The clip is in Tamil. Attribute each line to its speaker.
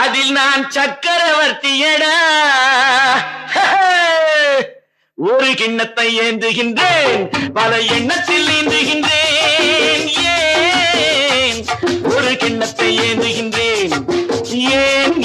Speaker 1: அதில் நான் சக்கரவர்த்தியடா. ஒரு கிண்ணத்தை ஏந்துகின்றேன், பல எண்ணத்தில் ஏந்துகின்றேன். ஏன் ஒரு கிண்ணத்தை ஏந்துகின்றேன், ஏன்